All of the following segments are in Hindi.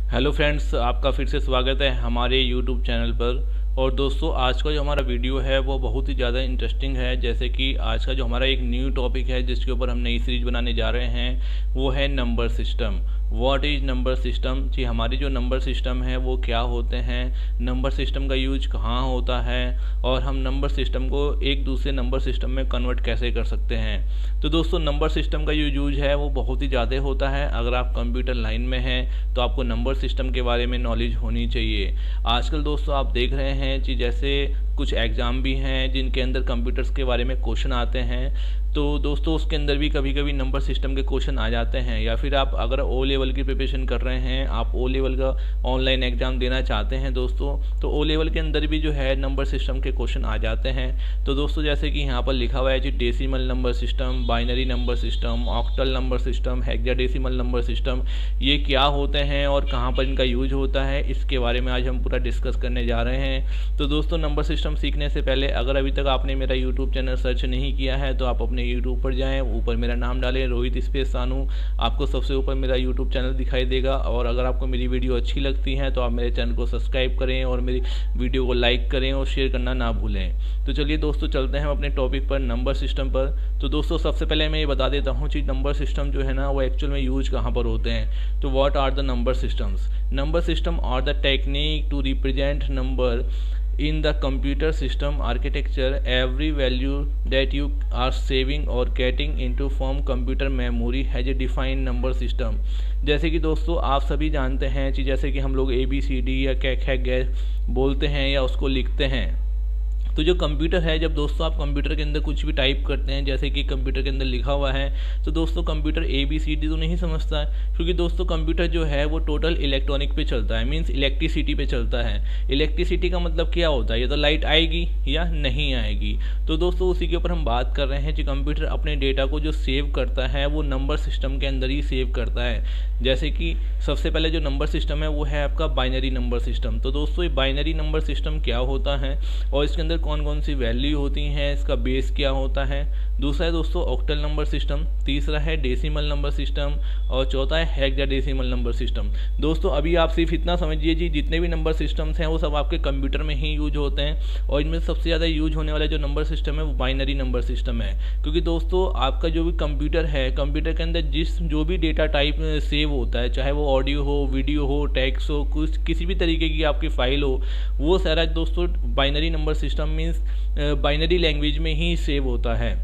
हेलो फ्रेंड्स, आपका फिर से स्वागत है हमारे यूट्यूब चैनल पर। और दोस्तों, आज का जो हमारा वीडियो है वो बहुत ही ज़्यादा इंटरेस्टिंग है। जैसे कि आज का जो हमारा एक न्यू टॉपिक है जिसके ऊपर हम नई सीरीज बनाने जा रहे हैं वो है number system. What is number system जी, हमारी जो नंबर सिस्टम है वो क्या होते हैं, नंबर सिस्टम का यूज कहाँ होता है और हम नंबर सिस्टम को एक दूसरे नंबर सिस्टम में कन्वर्ट कैसे कर सकते हैं। तो दोस्तों, नंबर सिस्टम का जो यूज है वो बहुत ही ज़्यादा होता है। अगर आप कंप्यूटर लाइन में हैं तो आपको नंबर सिस्टम के बारे में नॉलेज होनी चाहिए। आजकल दोस्तों आप देख रहे हैं कि जैसे कुछ एग्ज़ाम भी हैं जिनके अंदर कंप्यूटर्स के बारे में क्वेश्चन आते हैं, तो दोस्तों उसके अंदर भी कभी कभी नंबर सिस्टम के क्वेश्चन आ जाते हैं। या फिर आप अगर ओ लेवल की प्रिपरेशन कर रहे हैं, आप ओ लेवल का ऑनलाइन एग्ज़ाम देना चाहते हैं दोस्तों, तो ओ लेवल के अंदर भी जो है नंबर सिस्टम के क्वेश्चन आ जाते हैं। तो दोस्तों जैसे कि यहाँ पर लिखा हुआ है कि decimal number system, binary number system, octal number system, hexadecimal number system, ये क्या होते हैं और कहाँ पर इनका यूज होता है, इसके बारे में आज हम पूरा डिस्कस करने जा रहे हैं। तो दोस्तों, नंबर सिस्टम सीखने से पहले अगर अभी तक आपने मेरा यूट्यूब चैनल सर्च नहीं किया है तो आप अपने यूट्यूब पर जाएं, ऊपर मेरा नाम डालें रोहित स्पेस सानू, आपको सबसे ऊपर मेरा यूट्यूब चैनल दिखाई देगा। और अगर आपको मेरी वीडियो अच्छी लगती है तो आप मेरे चैनल को सब्सक्राइब करें और मेरी वीडियो को लाइक करें और शेयर करना ना भूलें। तो चलिए दोस्तों, चलते हैं अपने टॉपिक पर, नंबर सिस्टम पर। तो दोस्तों, सबसे पहले मैं ये बता देता हूँ कि नंबर सिस्टम जो है ना वो एक्चुअल में यूज कहाँ पर होते हैं। तो what are the number systems? Number system are the technique to represent number in the computer system architecture. Every value that you are saving or getting into from computer memory has a defined number system. जैसे कि दोस्तों आप सभी जानते हैं कि जैसे कि हम लोग ABCD या कैक है गैस बोलते हैं या उसको लिखते हैं, तो जो कंप्यूटर है, जब दोस्तों आप कंप्यूटर के अंदर कुछ भी टाइप करते हैं, जैसे कि कंप्यूटर के अंदर लिखा हुआ है, तो दोस्तों कंप्यूटर ABCD तो नहीं समझता है, क्योंकि दोस्तों कंप्यूटर जो है वो टोटल इलेक्ट्रॉनिक पे चलता है, मींस इलेक्ट्रिसिटी पे चलता है। इलेक्ट्रिसिटी का मतलब क्या होता है, ये तो लाइट आएगी या नहीं आएगी। तो दोस्तों उसी के ऊपर हम बात कर रहे हैं कि कंप्यूटर अपने डेटा को जो सेव करता है वो नंबर सिस्टम के अंदर ही सेव करता है। जैसे कि सबसे पहले जो नंबर सिस्टम है वो है आपका बाइनरी नंबर सिस्टम। तो दोस्तों ये बाइनरी नंबर सिस्टम क्या होता है और इसके अंदर कौन कौन सी वैल्यू होती हैं, इसका बेस क्या होता है। दूसरा है दोस्तों ऑक्टल नंबर सिस्टम, तीसरा है डेसिमल नंबर सिस्टम और चौथा है हेक्साडेसिमल नंबर सिस्टम। दोस्तों अभी आप सिर्फ इतना समझिए जी, जितने भी नंबर सिस्टम्स हैं वो सब आपके कंप्यूटर में ही यूज होते हैं और इनमें सबसे ज़्यादा यूज होने वाला जो नंबर सिस्टम है वो बाइनरी नंबर सिस्टम है। क्योंकि दोस्तों आपका जो भी कंप्यूटर है, कंप्यूटर के अंदर जो भी डेटा टाइप सेव होता है, चाहे वो ऑडियो हो, वीडियो हो, टेक्स्ट हो, कुछ किसी भी तरीके की आपकी फाइल हो, वो सारा दोस्तों binary number system means binary language में ही सेव होता है।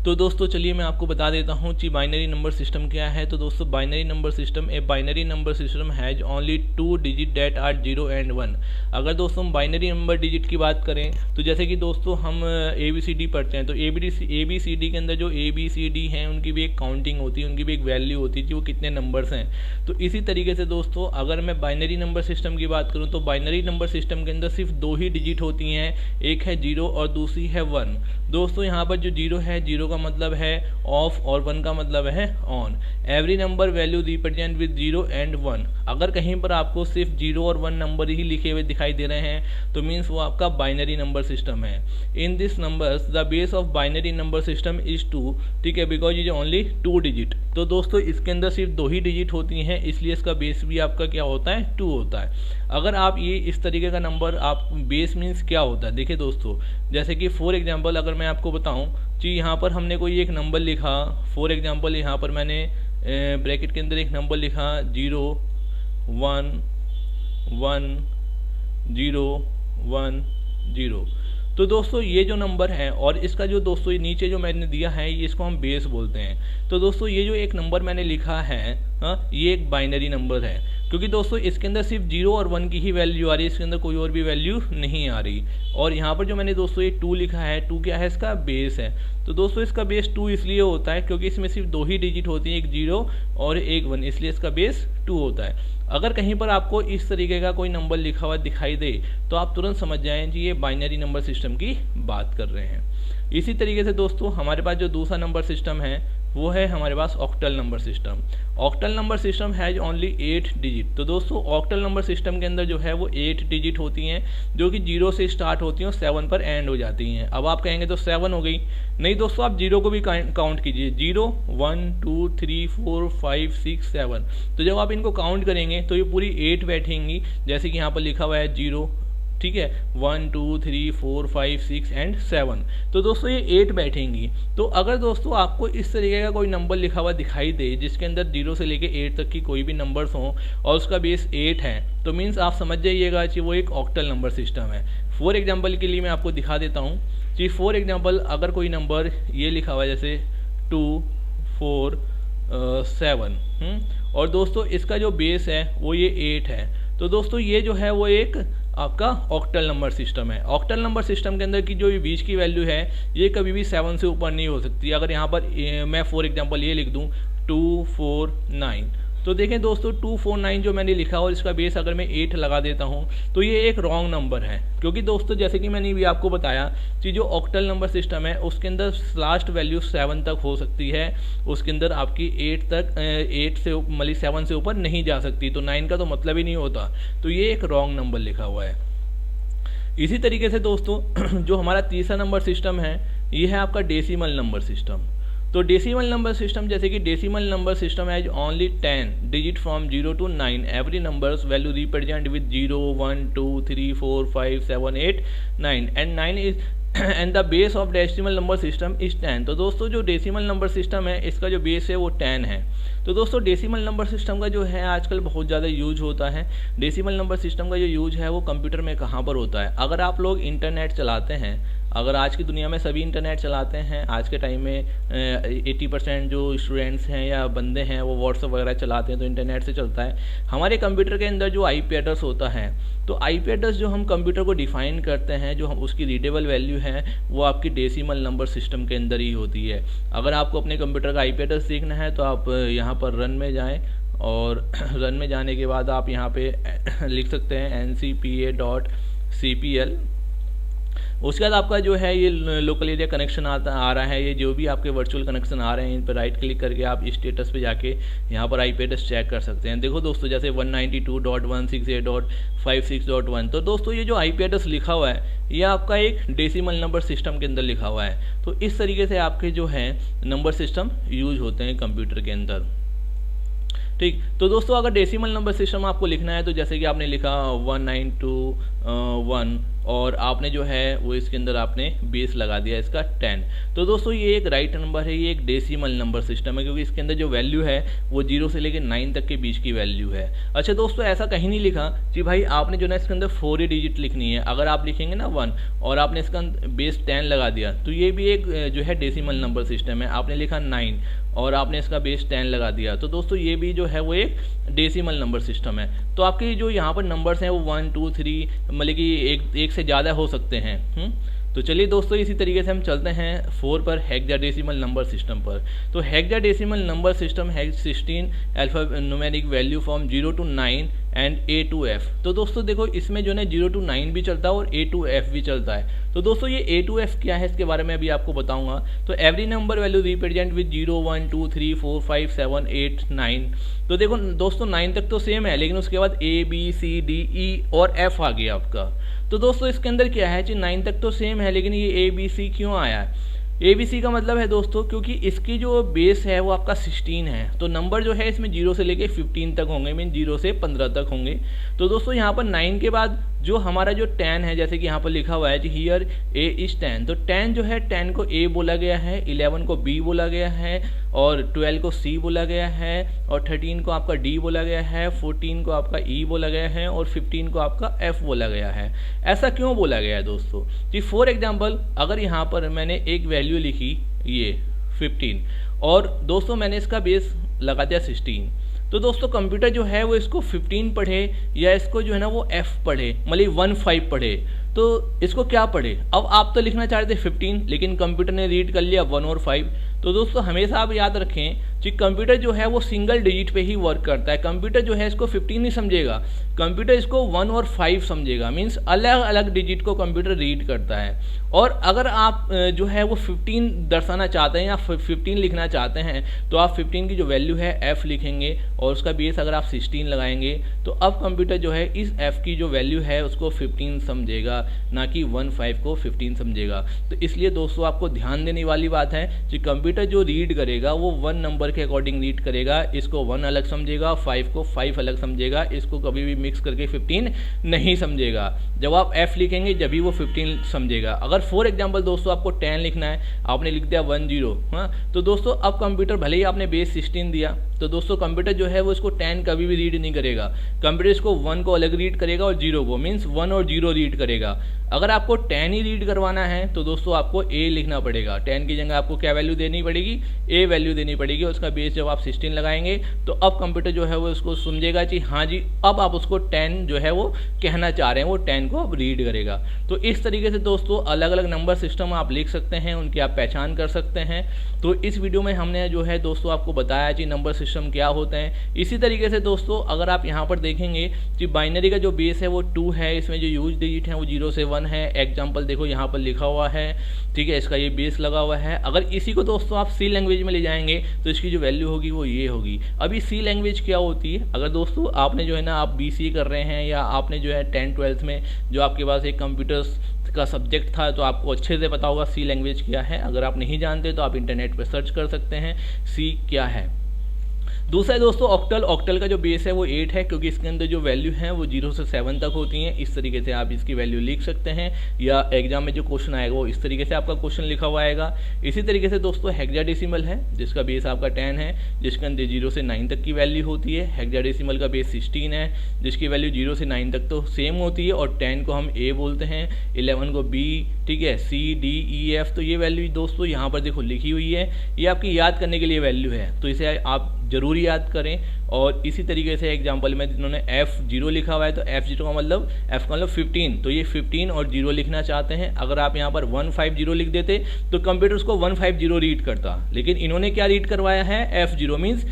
तो दोस्तों चलिए मैं आपको बता देता हूँ कि बाइनरी नंबर सिस्टम क्या है। तो दोस्तों binary number system, a binary number system has only 2 digit that are 0 and 1। अगर दोस्तों हम बाइनरी नंबर डिजिट की बात करें तो जैसे कि दोस्तों हम ABCD पढ़ते हैं, तो ABCD के अंदर जो ABCD हैं उनकी भी एक काउंटिंग होती है, उनकी भी एक वैल्यू होती है कि वो कितने नंबर्स हैं। तो इसी तरीके से दोस्तों अगर मैं बाइनरी नंबर सिस्टम की बात करूँ तो बाइनरी नंबर सिस्टम के अंदर सिर्फ 2 ही डिजिट होती हैं, एक है 0 और दूसरी है 1। दोस्तों यहाँ पर जो 0 है, 0 का मतलब है ऑफ और 1 का मतलब है on. Every number value represent with 0 and 1। अगर कहीं पर आपको सिर्फ 0 और 1 नंबर ही लिखे हुए दिखाई दे रहे हैं तो मीन्स वो आपका बाइनरी नंबर सिस्टम है। In this numbers the base of binary number system is 2, ठीक है, बिकॉज इज ओनली 2 डिजिट। तो दोस्तों इसके अंदर सिर्फ 2 ही डिजिट होती हैं, इसलिए इसका बेस भी आपका क्या होता है, 2 होता है। अगर आप ये इस तरीके का नंबर, आप बेस मीन्स क्या होता है, देखिए दोस्तों जैसे कि फॉर एग्जांपल अगर मैं आपको बताऊं कि यहाँ पर हमने कोई एक नंबर लिखा, फॉर एग्जांपल यहाँ पर मैंने ब्रैकेट के अंदर एक नंबर लिखा 0 1 1 0 1 0। तो दोस्तों ये जो नंबर है और इसका जो दोस्तों ये नीचे जो मैंने दिया है इसको हम बेस बोलते हैं। तो दोस्तों ये जो एक नंबर मैंने लिखा है, ये एक बाइनरी नंबर है, क्योंकि दोस्तों इसके अंदर सिर्फ 0 और 1 की ही वैल्यू आ रही है, इसके अंदर कोई और भी वैल्यू नहीं आ रही। और यहाँ पर जो मैंने दोस्तों ये 2 लिखा है, 2 क्या है, इसका बेस है। तो दोस्तों इसका बेस 2 इसलिए होता है क्योंकि इसमें सिर्फ 2 ही डिजिट होती हैं, एक 0 और एक 1, इसलिए इसका बेस 2 होता है। अगर कहीं पर आपको इस तरीके का कोई नंबर लिखा हुआ दिखाई दे तो आप तुरंत समझ जाएं कि ये बाइनरी नंबर सिस्टम की बात कर रहे हैं। इसी तरीके से दोस्तों हमारे पास जो दूसरा नंबर सिस्टम है वो है हमारे पास octal number system. Octal number system has only 8 digit. तो दोस्तों ऑक्टल नंबर सिस्टम के अंदर जो है वो 8 डिजिट होती हैं, जो कि 0 से स्टार्ट होती हैं और 7 पर एंड हो जाती हैं। अब आप कहेंगे तो 7 हो गई, नहीं दोस्तों, आप 0 को भी काउंट कीजिए, 0 1 2 3 4 5 6 7। तो जब आप इनको काउंट करेंगे तो ये पूरी 8 बैठेंगी, जैसे कि यहाँ पर लिखा हुआ है 0, ठीक है, 1 2 3 4 5 6 एंड 7। तो दोस्तों ये 8 बैठेंगी। तो अगर दोस्तों आपको इस तरीके का कोई नंबर लिखा हुआ दिखाई दे जिसके अंदर 0 से लेके 8 तक की कोई भी नंबर्स हों और उसका बेस 8 है, तो मीन्स आप समझ जाइएगा कि वो एक ऑक्टल नंबर सिस्टम है। फॉर एग्जाम्पल के लिए मैं आपको दिखा देता हूँ कि फॉर एग्जाम्पल अगर कोई नंबर ये लिखा हुआ है जैसे 2 4 7 और दोस्तों इसका जो बेस है वो ये 8 है, तो दोस्तों ये जो है वो एक आपका ऑक्टल नंबर सिस्टम है। ऑक्टल नंबर सिस्टम के अंदर की जो बीच की वैल्यू है ये कभी भी 7 से ऊपर नहीं हो सकती। अगर यहाँ पर मैं फॉर एग्जांपल ये लिख दूँ 249, तो देखें दोस्तों 249 जो मैंने लिखा और इसका बेस अगर मैं 8 लगा देता हूँ तो ये एक रॉन्ग नंबर है, क्योंकि दोस्तों जैसे कि मैंने भी आपको बताया कि जो ऑक्टल नंबर सिस्टम है उसके अंदर लास्ट वैल्यू 7 तक हो सकती है, उसके अंदर आपकी 8 से मतलब 7 से ऊपर नहीं जा सकती, तो 9 का तो मतलब ही नहीं होता, तो ये एक रॉन्ग नंबर लिखा हुआ है। इसी तरीके से दोस्तों जो हमारा तीसरा नंबर सिस्टम है ये है आपका डेसिमल नंबर सिस्टम। तो डेसिमल नंबर सिस्टम, जैसे कि decimal number system has only 10 digit from 0 to 9, every numbers value represent with 0 1 2 3 4 5 7 8 9 and 9 is and the base of decimal number system is 10। तो दोस्तों जो डेसिमल नंबर सिस्टम है इसका जो बेस है वो 10 है। तो दोस्तों डेसिमल नंबर सिस्टम का जो है आजकल बहुत ज़्यादा यूज होता है। डेसिमल नंबर सिस्टम का जो यूज है वो कंप्यूटर में कहाँ पर होता है, अगर आप लोग इंटरनेट चलाते हैं, अगर आज की दुनिया में सभी इंटरनेट चलाते हैं, आज के टाइम में 80% जो स्टूडेंट्स हैं या बंदे हैं वो व्हाट्सअप वगैरह चलाते हैं, तो इंटरनेट से चलता है। हमारे कंप्यूटर के अंदर जो आईपी एड्रेस होता है, तो आईपी एड्रेस जो हम कंप्यूटर को डिफाइन करते हैं, जो हम उसकी रीडेबल वैल्यू है वो आपकी डेसिमल नंबर सिस्टम के अंदर ही होती है। अगर आपको अपने कंप्यूटर का आईपी एड्रेस देखना है तो आप यहाँ पर रन में जाएँ और रन में जाने के बाद आप यहाँ पे लिख सकते हैं ncpa.cpl। उसके बाद आपका जो है ये लोकल एरिया कनेक्शन आ रहा है, ये जो भी आपके वर्चुअल कनेक्शन आ रहे हैं इन पर राइट क्लिक करके आप स्टेटस पे जाके यहाँ पर आईपी एड्रेस चेक कर सकते हैं। देखो दोस्तों जैसे 192.168.56.1, तो दोस्तों ये जो आईपी एड्रेस लिखा हुआ है ये आपका एक डेसिमल नंबर सिस्टम के अंदर लिखा हुआ है। तो इस तरीके से आपके जो है नंबर सिस्टम यूज होते हैं कंप्यूटर के अंदर, ठीक। तो दोस्तों अगर डेसिमल नंबर सिस्टम आपको लिखना है तो जैसे कि आपने लिखा 1921 और आपने जो है वो इसके अंदर आपने बेस लगा दिया इसका 10, तो दोस्तों ये एक राइट नंबर है, ये एक डेसिमल नंबर सिस्टम है, क्योंकि इसके अंदर जो वैल्यू है वो 0 से लेकर 9 तक के बीच की वैल्यू है। अच्छा दोस्तों ऐसा कहीं नहीं लिखा कि भाई आपने जो ना इसके अंदर 4 ही डिजिट लिखनी है। अगर आप लिखेंगे ना 1 और आपने इसका बेस 10 लगा दिया तो ये भी एक जो है डेसिमल नंबर सिस्टम है। आपने लिखा 9 और आपने इसका बेस 10 लगा दिया तो दोस्तों ये भी जो है वो एक डेसिमल नंबर सिस्टम है। तो आपके जो यहाँ पर नंबर्स हैं वो 1 2 3 मतलब कि एक से ज़्यादा हो सकते हैं। तो चलिए दोस्तों इसी तरीके से हम चलते हैं 4 पर, हेक्साडेसिमल नंबर सिस्टम पर। तो hexadecimal number system has 16 alphanumeric value from 0 to 9 and A to F। तो दोस्तों देखो इसमें जो है 0 to 9 भी चलता है और A to F भी चलता है। तो दोस्तों ये A to F क्या है इसके बारे में अभी आपको बताऊंगा। तो every number value represent with 0 1 2 3 4 5 7 8 9। तो देखो दोस्तों 9 तक तो सेम है, लेकिन उसके बाद A B C D E और F आ गया आपका। तो दोस्तों इसके अंदर क्या है कि 9 तक तो सेम है, लेकिन ये A B C क्यों आया है? ABC का मतलब है दोस्तों क्योंकि इसकी जो बेस है वो आपका 16 है, तो नंबर जो है इसमें 0 से लेके 15 तक होंगे, मीन 0 से 15 तक होंगे। तो दोस्तों यहाँ पर 9 के बाद जो हमारा जो 10 है, जैसे कि यहाँ पर लिखा हुआ है कि हियर A इज 10, तो 10 जो है 10 को A बोला गया है, 11 को B बोला गया है और 12 को C बोला गया है और 13 को आपका D बोला गया है, 14 को आपका E बोला गया है और 15 को आपका F बोला गया है। ऐसा क्यों बोला गया है दोस्तों जी? फॉर एग्जाम्पल अगर यहाँ पर मैंने एक वैल्यू लिखी ये 15 और दोस्तों मैंने इसका बेस लगा दिया 16, तो दोस्तों कंप्यूटर जो है वो इसको 15 पढ़े या इसको जो है ना वो F पढ़े, मतलब 15 पढ़े, तो इसको क्या पढ़े? अब आप तो लिखना चाह रहे थे 15, लेकिन कंप्यूटर ने रीड कर लिया 1 और 5। तो दोस्तों हमेशा आप याद रखें जी कंप्यूटर जो है वो सिंगल डिजिट पे ही वर्क करता है। कंप्यूटर जो है इसको 15 नहीं समझेगा, कंप्यूटर इसको 1 और 5 समझेगा। मीन्स अलग अलग डिजिट को कंप्यूटर रीड करता है। और अगर आप जो है वो 15 दर्शाना चाहते हैं या 15 लिखना चाहते हैं तो आप 15 की जो वैल्यू है f लिखेंगे और उसका बेस अगर आप 16 लगाएंगे तो अब कंप्यूटर जो है इस f की जो वैल्यू है उसको 15 समझेगा, ना कि 15 को 15 समझेगा। तो इसलिए दोस्तों आपको ध्यान देने वाली बात है कि कंप्यूटर जो रीड करेगा वो 1 नंबर के अकॉर्डिंग रीड करेगा, इसको 1 अलग समझेगा, 5 को 5 अलग समझेगा, इसको कभी भी मिक्स करके 15 नहीं समझेगा। जब आप f लिखेंगे जब भी वो 15 समझेगा। अगर फॉर एग्जांपल दोस्तों आपको 10 लिखना है, आपने लिख दिया 10, हाँ, तो दोस्तों अब कंप्यूटर भले ही आपने बेस 16 दिया तो दोस्तों कंप्यूटर जो है वो इसको 10 कभी भी रीड नहीं करेगा। कंप्यूटर इसको 1 को अलग रीड करेगा और 0 को, मीन्स 1 और 0 रीड करेगा। अगर आपको 10 ही रीड करवाना है तो दोस्तों आपको a लिखना पड़ेगा। 10 की जगह आपको क्या वैल्यू देनी पड़ेगी, a वैल्यू देनी पड़ेगी। उसका बेस जब आप 16 लगाएंगे तो अब कंप्यूटर जो है वो उसको समझेगा कि हाँ जी अब आप उसको 10 जो है वो कहना चाह रहे हैं, वो 10 को अब रीड करेगा। तो इस तरीके से दोस्तों अलग अलग नंबर सिस्टम आप लिख सकते हैं, उनकी आप पहचान कर सकते हैं। तो इस वीडियो में हमने जो है दोस्तों आपको बताया कि नंबर सिस्टम क्या होते हैं। इसी तरीके से दोस्तों अगर आप यहाँ पर देखेंगे कि बाइनरी का जो बेस है वो 2 है, इसमें जो यूज डिजिट है वो 0 से 1 है। एग्जाम्पल देखो यहाँ पर लिखा हुआ है, ठीक है, इसका ये बेस लगा हुआ है। अगर इसी को दोस्तों आप सी लैंग्वेज में ले जाएंगे तो इसकी जो वैल्यू होगी वो ये होगी। अभी सी लैंग्वेज क्या होती है, अगर दोस्तों आपने जो है ना आप BCA कर रहे हैं या आपने जो है 10th-12th में जो आपके पास एक कंप्यूटर्स का सब्जेक्ट था तो आपको अच्छे से पता होगा सी लैंग्वेज क्या है। अगर आप नहीं जानते तो आप इंटरनेट पर सर्च कर सकते हैं सी क्या है। दूसरा है दोस्तों ऑक्टल। ऑक्टल का जो बेस है वो 8 है, क्योंकि इसके अंदर जो वैल्यू है वो 0 से 7 तक होती हैं। इस तरीके से आप इसकी वैल्यू लिख सकते हैं, या एग्जाम में जो क्वेश्चन आएगा वो इस तरीके से आपका क्वेश्चन लिखा हुआ आएगा। इसी तरीके से दोस्तों हेक्साडेसिमल है जिसका बेस आपका 10 है, जिसके अंदर 0 से 9 तक की वैल्यू होती है। हेक्साडेसिमल का बेस 16 है जिसकी वैल्यू 0 से 9 तक तो सेम होती है, और 10 को हम A बोलते हैं, 11 को B, ठीक है, C, D, E, F। तो ये वैल्यू दोस्तों यहाँ पर देखो लिखी हुई है, ये आपकी याद करने के लिए वैल्यू है, तो इसे आप जरूर याद करें। और इसी तरीके से एग्जांपल में जिन्होंने F0 लिखा हुआ है तो F0 का मतलब F का मतलब 15, तो ये 15 और 0 लिखना चाहते हैं। अगर आप यहाँ पर 150 लिख देते तो कंप्यूटर उसको 150 रीड करता, लेकिन इन्होंने क्या रीड करवाया है, F0 मीन्स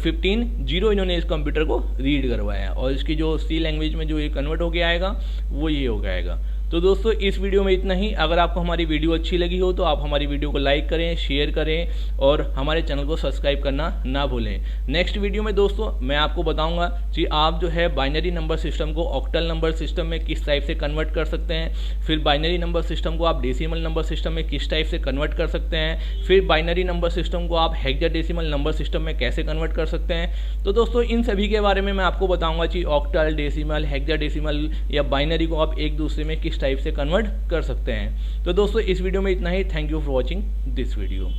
15 0 इन्होंने इस कंप्यूटर को रीड करवाया, और इसकी जो सी लैंग्वेज में जो ये कन्वर्ट होके आएगा वो ये हो जाएगा। तो दोस्तों इस वीडियो में इतना ही। अगर आपको हमारी वीडियो अच्छी लगी हो तो आप हमारी वीडियो को लाइक करें, शेयर करें और हमारे चैनल को सब्सक्राइब करना ना भूलें। नेक्स्ट वीडियो में दोस्तों मैं आपको बताऊंगा कि आप जो है बाइनरी नंबर सिस्टम को ऑक्टल नंबर सिस्टम में किस टाइप से कन्वर्ट कर सकते हैं, फिर बाइनरी नंबर सिस्टम को आप डेसिमल नंबर सिस्टम में किस टाइप से कन्वर्ट कर सकते हैं, फिर बाइनरी नंबर सिस्टम को आप हेक्साडेसिमल नंबर सिस्टम में कैसे कन्वर्ट कर सकते हैं। तो दोस्तों इन सभी के बारे में मैं आपको बताऊंगा कि ऑक्टल, डेसिमल, हेक्साडेसिमल या बाइनरी को आप एक दूसरे में किस टाइप से कन्वर्ट कर सकते हैं। तो दोस्तों इस वीडियो में इतना ही। Thank you for watching this video.